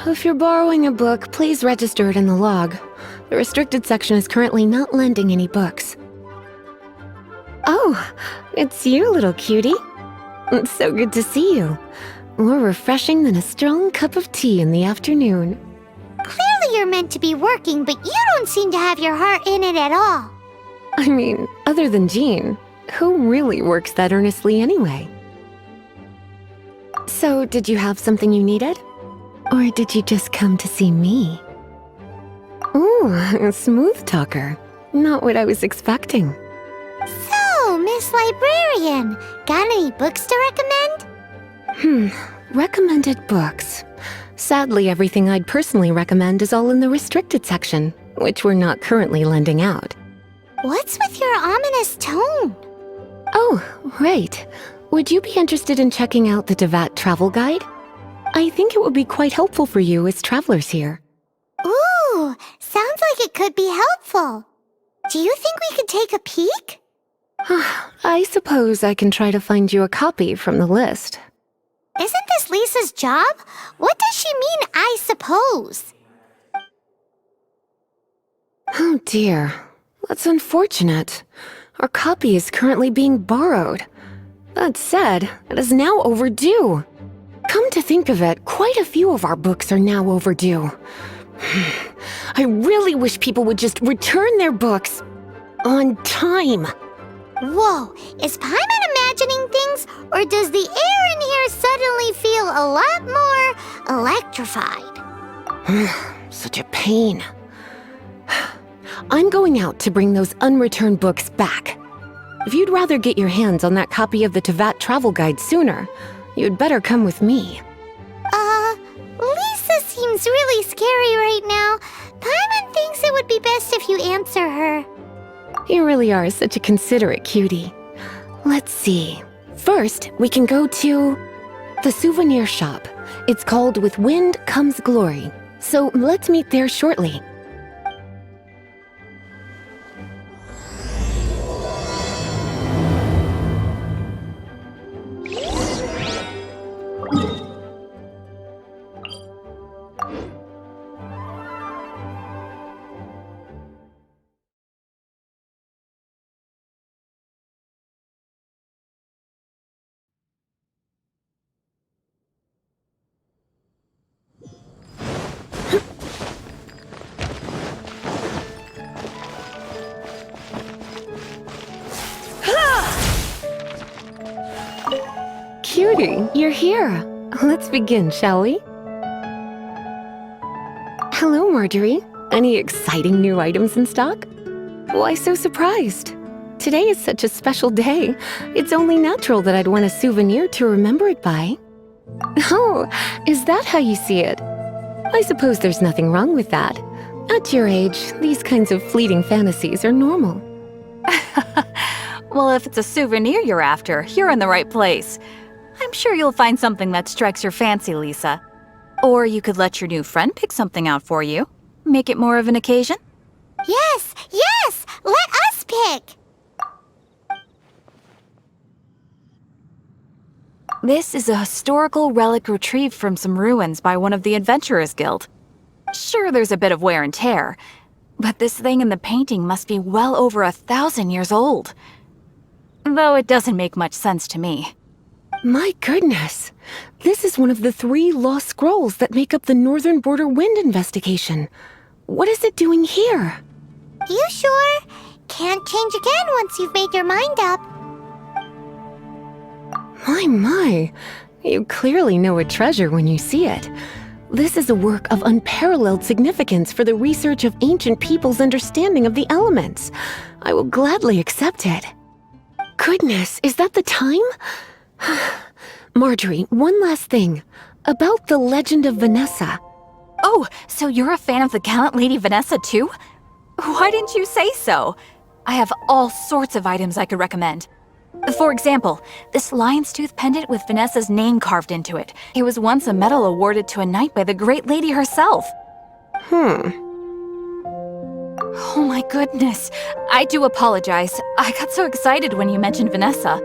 If you're borrowing a book, please register it in the log. The restricted section is currently not lending any books. Oh, it's you, little cutie. It's so good to see you. More refreshing than a strong cup of tea in the afternoon. Clearly you're meant to be working, but you don't seem to have your heart in it at all. I mean, other than Jean, who really works that earnestly anyway? So, did you have something you needed? Or did you just come to see me? Ooh, a smooth talker. Not what I was expecting. So, Miss Librarian, got any books to recommend? Recommended books. Sadly, everything I'd personally recommend is all in the restricted section, which we're not currently lending out. What's with your ominous tone? Oh, right. Would you be interested in checking out the Devat travel guide? I think it would be quite helpful for you as travelers here. Ooh, sounds like it could be helpful. Do you think we could take a peek? I suppose I can try to find you a copy from the list. Isn't this Lisa's job? What does she mean, I suppose? Oh dear, that's unfortunate. Our copy is currently being borrowed. That said, it is now overdue. Come to think of it, quite a few of our books are now overdue. I really wish people would just return their books on time. Whoa, is Paimon imagining things, or does the air in here suddenly feel a lot more electrified? Such a pain. I'm going out to bring those unreturned books back. If you'd rather get your hands on that copy of the Tevat travel guide sooner, you'd better come with me. Lisa seems really scary right now. Paimon thinks it would be best if you answer her. You really are such a considerate cutie. Let's see. First, we can go to the souvenir shop. It's called With Wind Comes Glory. So let's meet there shortly. Cutie, you're here. Let's begin, shall we? Hello, Marjorie. Any exciting new items in stock? Why so surprised? Today is such a special day. It's only natural that I'd want a souvenir to remember it by. Oh, is that how you see it? I suppose there's nothing wrong with that. At your age, these kinds of fleeting fantasies are normal. Well, if it's a souvenir you're after, you're in the right place. I'm sure you'll find something that strikes your fancy, Lisa. Or you could let your new friend pick something out for you. Make it more of an occasion. Yes, yes! Let us pick! This is a historical relic retrieved from some ruins by one of the Adventurers Guild. Sure, there's a bit of wear and tear, but this thing in the painting must be well over 1,000 years old. Though it doesn't make much sense to me. My goodness! This is one of the 3 lost scrolls that make up the Northern Border Wind investigation. What is it doing here? You sure? Can't change again once you've made your mind up. My. You clearly know a treasure when you see it. This is a work of unparalleled significance for the research of ancient people's understanding of the elements. I will gladly accept it. Goodness, is that the time? Marjorie, one last thing. About the legend of Vanessa. Oh, so you're a fan of the gallant Lady Vanessa too? Why didn't you say so? I have all sorts of items I could recommend. For example, this lion's tooth pendant with Vanessa's name carved into it. It was once a medal awarded to a knight by the great lady herself. Oh my goodness. I do apologize. I got so excited when you mentioned Vanessa.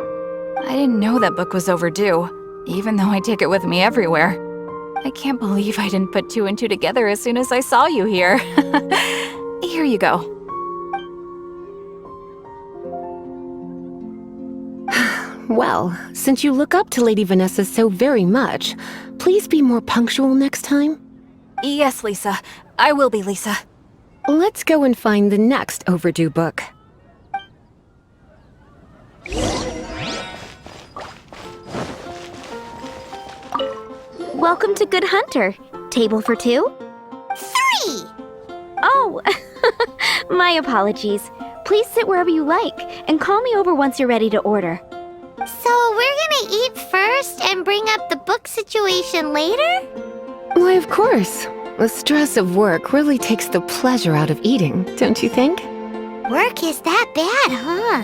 I didn't know that book was overdue, even though I take it with me everywhere. I can't believe I didn't put two and two together as soon as I saw you here. Here you go. Well, since you look up to Lady Vanessa so very much, please be more punctual next time. Yes, Lisa. I will be, Lisa. Let's go and find the next overdue book. Welcome to Good Hunter. Table for two? 3! Oh, my apologies. Please sit wherever you like, and call me over once you're ready to order. So we're gonna eat first and bring up the book situation later? Why, of course. The stress of work really takes the pleasure out of eating, don't you think? Work is that bad, huh?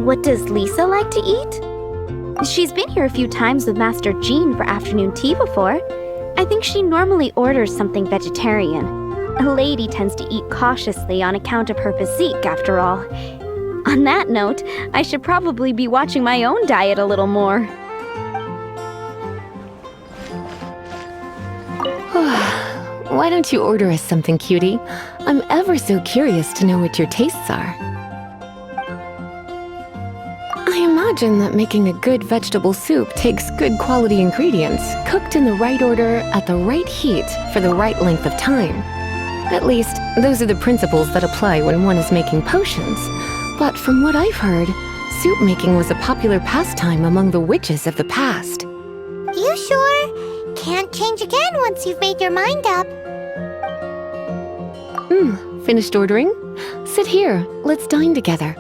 What does Lisa like to eat? She's been here a few times with Master Jean for afternoon tea before. I think she normally orders something vegetarian. A lady tends to eat cautiously on account of her physique, after all. On that note, I should probably be watching my own diet a little more. Why don't you order us something, Cutie? I'm ever so curious to know what your tastes are. I imagine that making a good vegetable soup takes good quality ingredients, cooked in the right order, at the right heat, for the right length of time. At least, those are the principles that apply when one is making potions. But from what I've heard, soup making was a popular pastime among the witches of the past. You sure? Can't change again once you've made your mind up. Finished ordering? Sit here, let's dine together.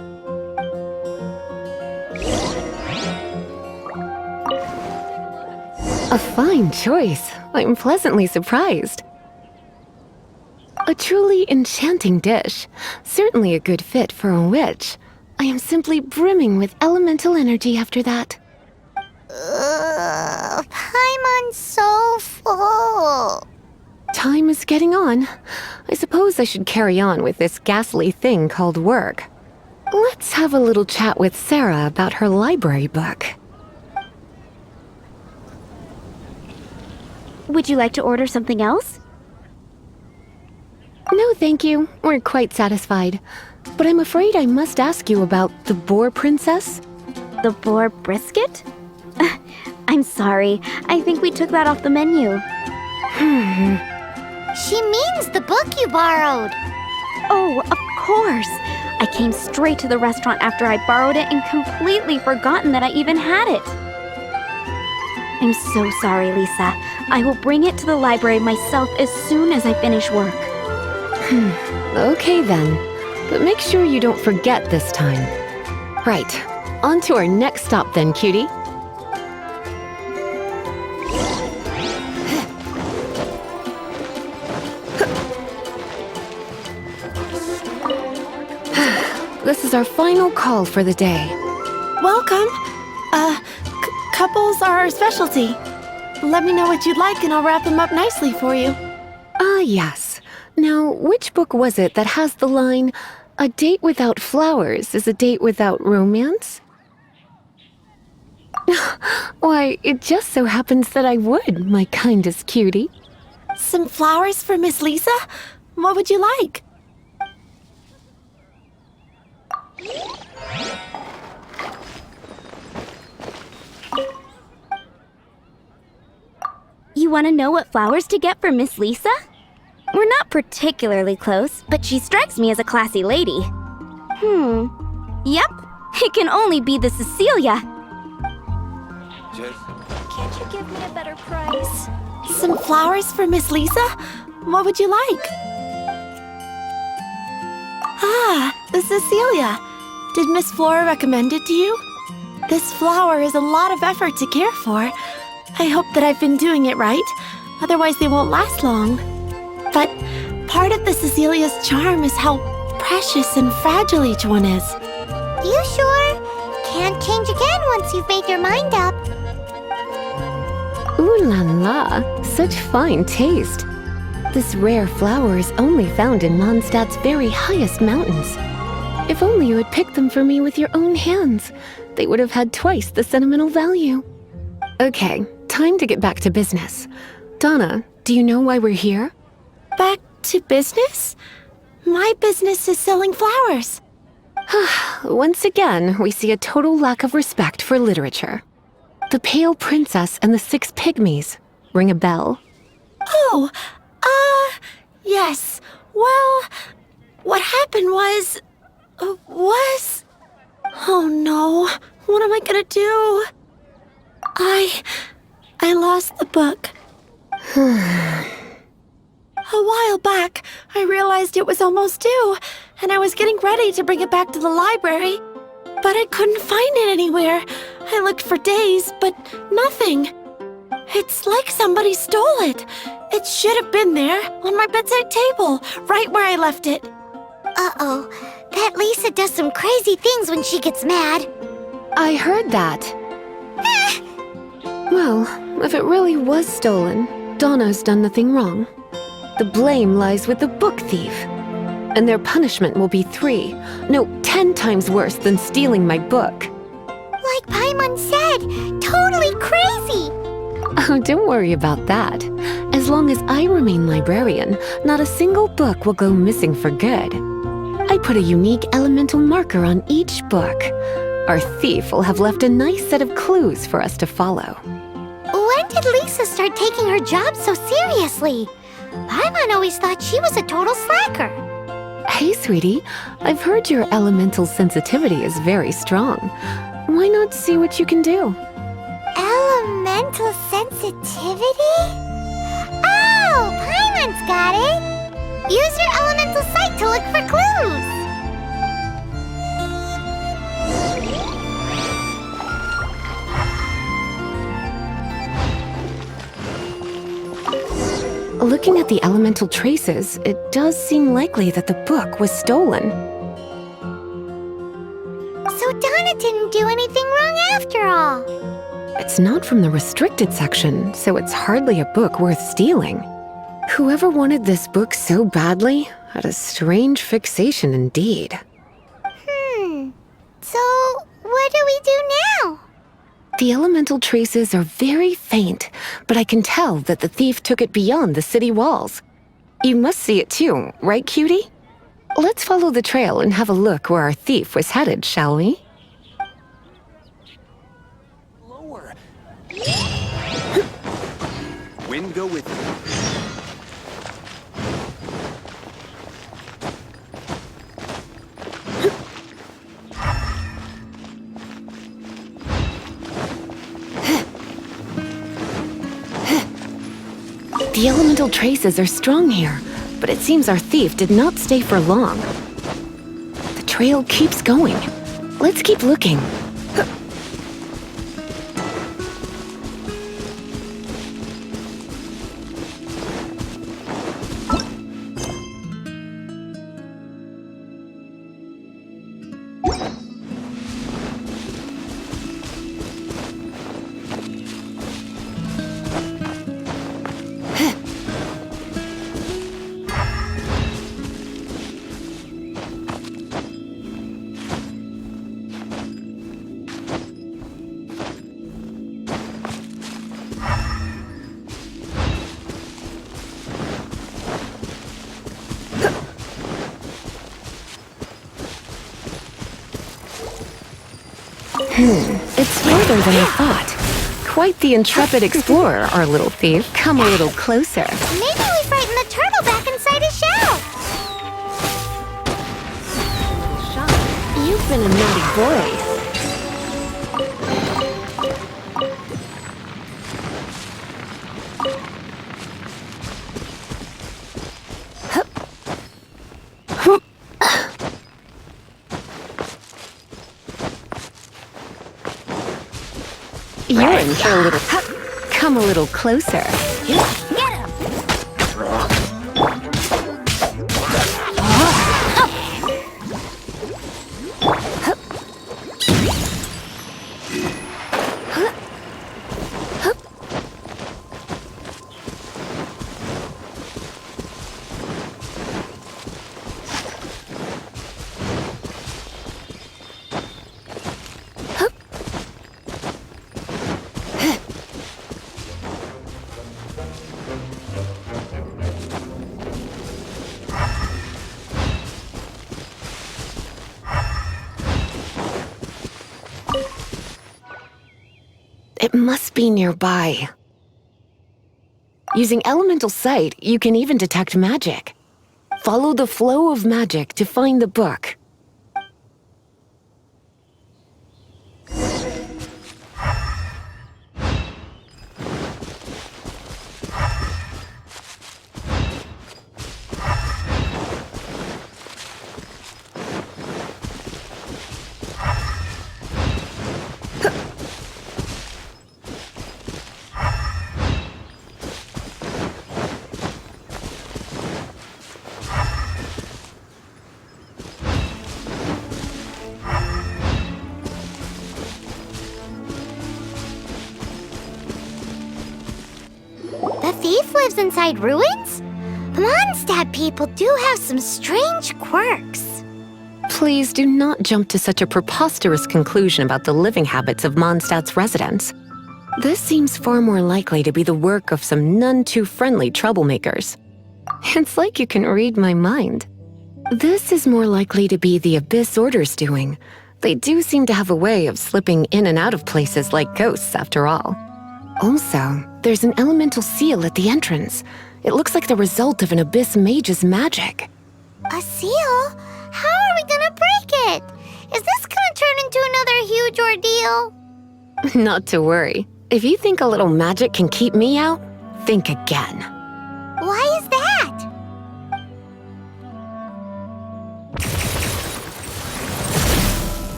A fine choice. I'm pleasantly surprised. A truly enchanting dish. Certainly a good fit for a witch. I am simply brimming with elemental energy after that. Paimon's so full. Time is getting on. I suppose I should carry on with this ghastly thing called work. Let's have a little chat with Sarah about her library book. Would you like to order something else? No, thank you. We're quite satisfied. But I'm afraid I must ask you about the Boar Princess. The boar brisket? I'm sorry. I think we took that off the menu. She means the book you borrowed. Oh, of course. I came straight to the restaurant after I borrowed it and completely forgotten that I even had it. I'm so sorry, Lisa. I will bring it to the library myself as soon as I finish work. Okay then. But make sure you don't forget this time. Right. On to our next stop then, Cutie. This is our final call for the day. Welcome. Couples are our specialty. Let me know what you'd like and I'll wrap them up nicely for you. Ah, yes. Now, which book was it that has the line, "A date without flowers is a date without romance"? Why, it just so happens that I would, my kindest Cutie. Some flowers for Miss Lisa? What would you like? You want to know what flowers to get for Miss Lisa? We're not particularly close, but she strikes me as a classy lady. Yep, it can only be the Cecilia. Can't you give me a better price? Some flowers for Miss Lisa? What would you like? Ah, the Cecilia. Did Miss Flora recommend it to you? This flower is a lot of effort to care for. I hope that I've been doing it right, otherwise they won't last long. But part of the Cecilia's charm is how precious and fragile each one is. You sure? Can't change again once you've made your mind up. Ooh la la, such fine taste. This rare flower is only found in Mondstadt's very highest mountains. If only you had picked them for me with your own hands, they would have had twice the sentimental value. Okay, time to get back to business. Donna, do you know why we're here? Back to business? My business is selling flowers. Once again, we see a total lack of respect for literature. The Pale Princess and the Six Pygmies. Ring a bell? Oh, yes. Well, what happened was... Oh no, what am I gonna do? I lost the book. A while back, I realized it was almost due, and I was getting ready to bring it back to the library. But I couldn't find it anywhere. I looked for days, but nothing. It's like somebody stole it. It should have been there, on my bedside table, right where I left it. Uh-oh. That Lisa does some crazy things when she gets mad. I heard that. Well, if it really was stolen, Donna's done nothing wrong. The blame lies with the book thief. And their punishment will be 10 times worse than stealing my book. Like Paimon said, totally crazy. Oh, don't worry about that. As long as I remain librarian, not a single book will go missing for good. I put a unique elemental marker on each book. Our thief will have left a nice set of clues for us to follow. When did Lisa start taking her job so seriously? Paimon always thought she was a total slacker. Hey, sweetie, I've heard your elemental sensitivity is very strong. Why not see what you can do? Elemental sensitivity? Oh, Paimon's got it! Use your elemental sight to look for clues! Looking at the elemental traces, it does seem likely that the book was stolen. So Donna didn't do anything wrong after all. It's not from the restricted section, so it's hardly a book worth stealing. Whoever wanted this book so badly had a strange fixation indeed. So what do we do now? The elemental traces are very faint, but I can tell that the thief took it beyond the city walls. You must see it too, right, Cutie? Let's follow the trail and have a look where our thief was headed, shall we? Lower. Wind go with you. The elemental traces are strong here, but it seems our thief did not stay for long. The trail keeps going. Let's keep looking. It's further than I thought. Quite the intrepid explorer, our little thief. Come a little closer. Maybe we frighten the turtle back inside his shell. You've been a naughty boy. You're in for a little... Come a little closer. Get him! It must be nearby. Using elemental sight, you can even detect magic. Follow the flow of magic to find the book. The thief lives inside ruins? Mondstadt people do have some strange quirks. Please do not jump to such a preposterous conclusion about the living habits of Mondstadt's residents. This seems far more likely to be the work of some none-too-friendly troublemakers. It's like you can read my mind. This is more likely to be the Abyss Order's doing. They do seem to have a way of slipping in and out of places like ghosts, after all. Also, there's an elemental seal at the entrance. It looks like the result of an Abyss Mage's magic. A seal? How are we gonna break it? Is this gonna turn into another huge ordeal? Not to worry. If you think a little magic can keep me out, think again. Why is that?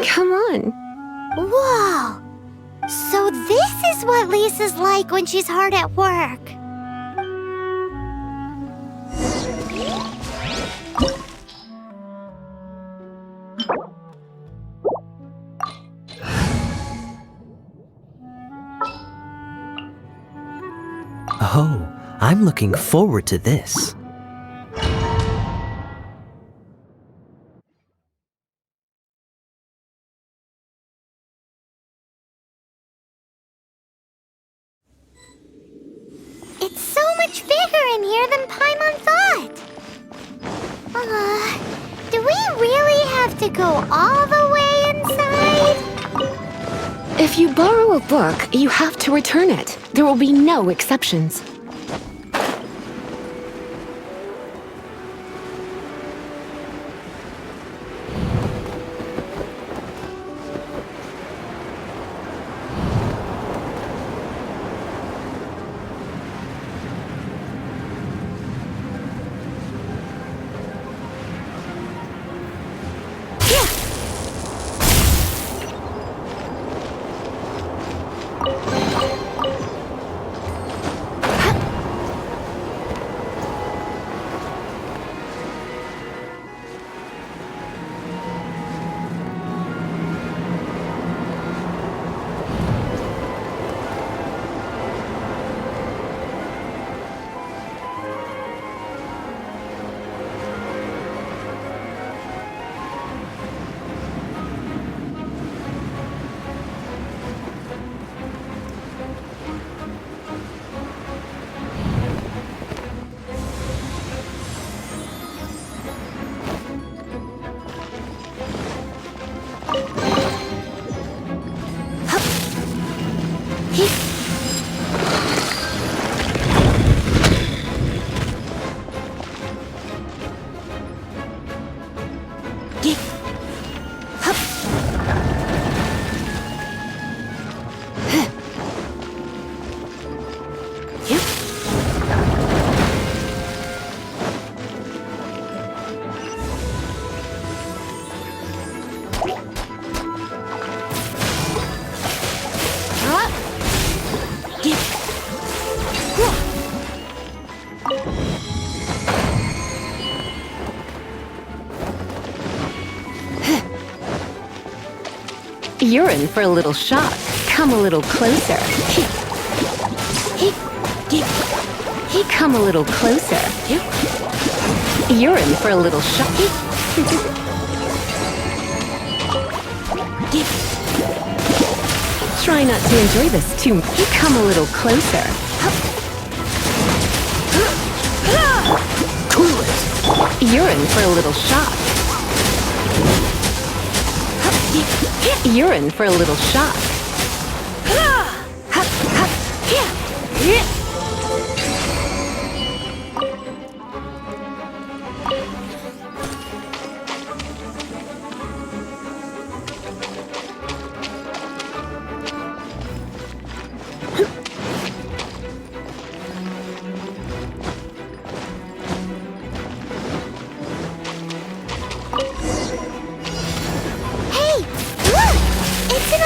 Come on. Whoa! So this is what Lisa's like when she's hard at work. Oh, I'm looking forward to this. It's so much bigger in here than Paimon thought. Do we really have to go all the way inside? If you borrow a book, you have to return it. There will be no exceptions. You're in for a little shock. Come a little closer. Come a little closer. You're in for a little shock. Try not to enjoy this too much. Come a little closer. Cool it! You're in for a little shock. You're in for a little shock.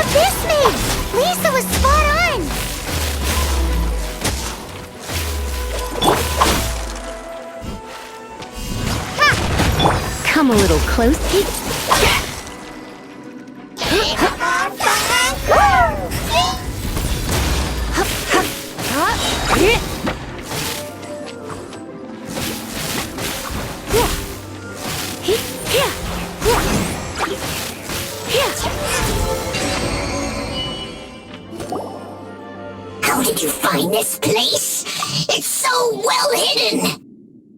Abyss Mage! Lisa was spot on! Come a little close. How did you find this place? It's so well hidden!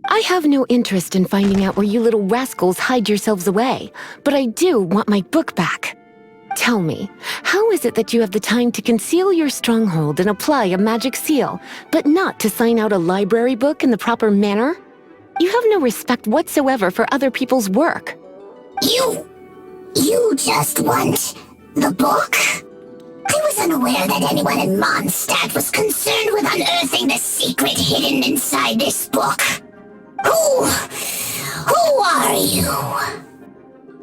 I have no interest in finding out where you little rascals hide yourselves away, but I do want my book back. Tell me, how is it that you have the time to conceal your stronghold and apply a magic seal, but not to sign out a library book in the proper manner? You have no respect whatsoever for other people's work. You just want the book? I was unaware that anyone in Mondstadt was concerned with unearthing the secret hidden inside this book. Who are you?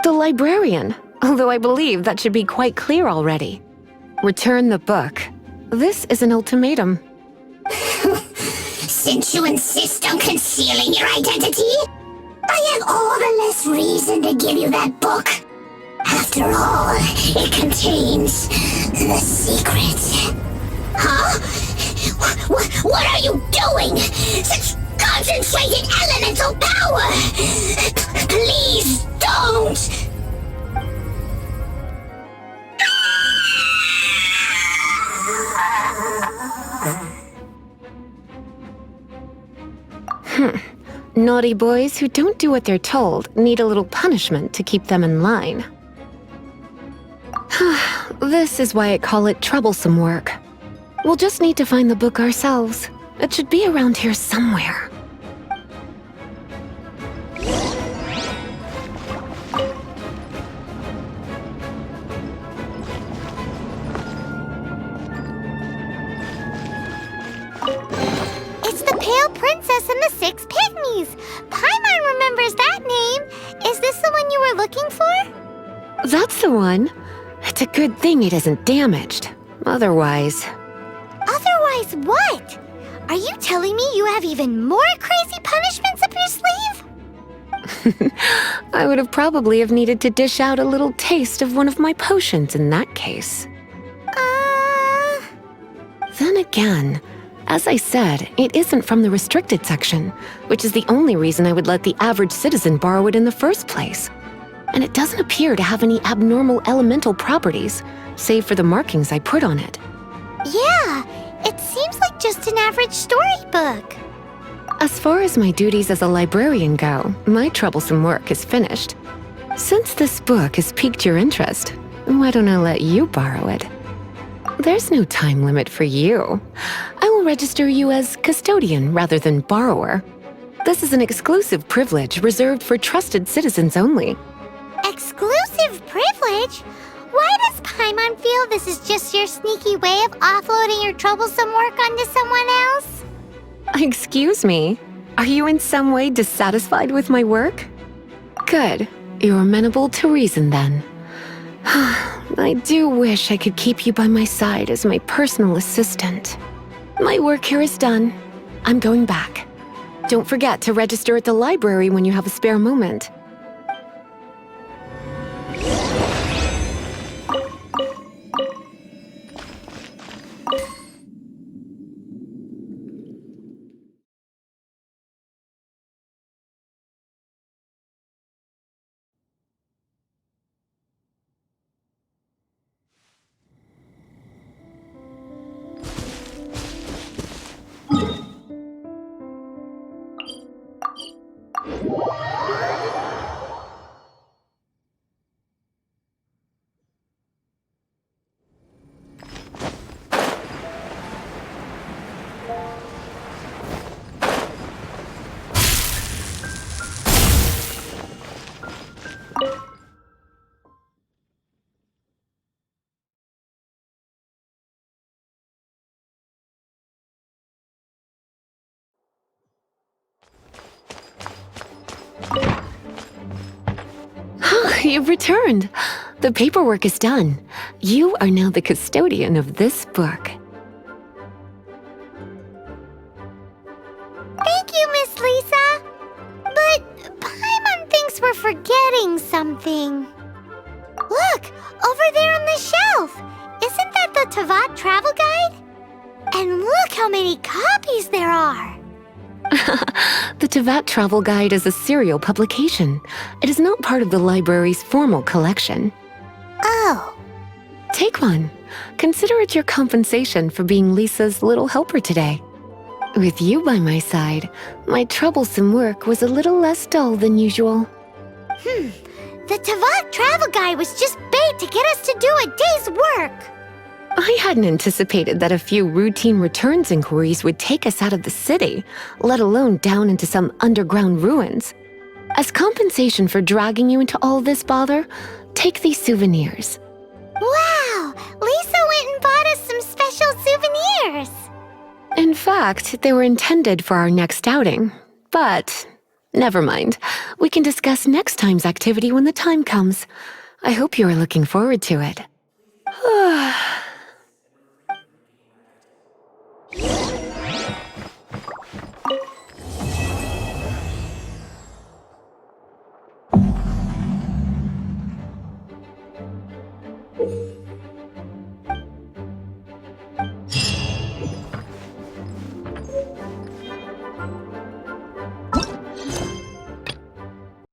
The Librarian, although I believe that should be quite clear already. Return the book. This is an ultimatum. Since you insist on concealing your identity, I have all the less reason to give you that book. After all, it contains the secret. Huh? What are you doing? Such concentrated elemental power! Please don't! Naughty boys who don't do what they're told need a little punishment to keep them in line. This is why I call it troublesome work. We'll just need to find the book ourselves. It should be around here somewhere. It's the Pale Princess and the Six Pygmies! Paimon remembers that name! Is this the one you were looking for? That's the one. It's a good thing it isn't damaged. Otherwise... Otherwise what? Are you telling me you have even more crazy punishments up your sleeve? I would have probably have needed to dish out a little taste of one of my potions in that case. Then again, as I said, it isn't from the restricted section, which is the only reason I would let the average citizen borrow it in the first place. And it doesn't appear to have any abnormal elemental properties, save for the markings I put on it. Yeah, it seems like just an average storybook. As far as my duties as a librarian go, my troublesome work is finished. Since this book has piqued your interest, why don't I let you borrow it? There's no time limit for you. I will register you as custodian rather than borrower. This is an exclusive privilege reserved for trusted citizens only. Exclusive privilege? Why does Paimon feel this is just your sneaky way of offloading your troublesome work onto someone else? Excuse me, are you in some way dissatisfied with my work? Good, you're amenable to reason then. I do wish I could keep you by my side as my personal assistant. My work here is done. I'm going back. Don't forget to register at the library when you have a spare moment. You've returned. The paperwork is done. You are now the custodian of this book. Thank you, Miss Lisa. But Paimon thinks we're forgetting something. Look, over there on the shelf. Isn't that the Tavat travel guide? And look how many copies there are. The Tavat Travel Guide is a serial publication. It is not part of the library's formal collection. Oh. Take one. Consider it your compensation for being Lisa's little helper today. With you by my side, my troublesome work was a little less dull than usual. The Tavat travel guide was just bait to get us to do a day's work. I hadn't anticipated that a few routine returns inquiries would take us out of the city, let alone down into some underground ruins. As compensation for dragging you into all this bother, take these souvenirs. Wow! Lisa went and bought us some special souvenirs. In fact, they were intended for our next outing. But never mind. We can discuss next time's activity when the time comes. I hope you are looking forward to it.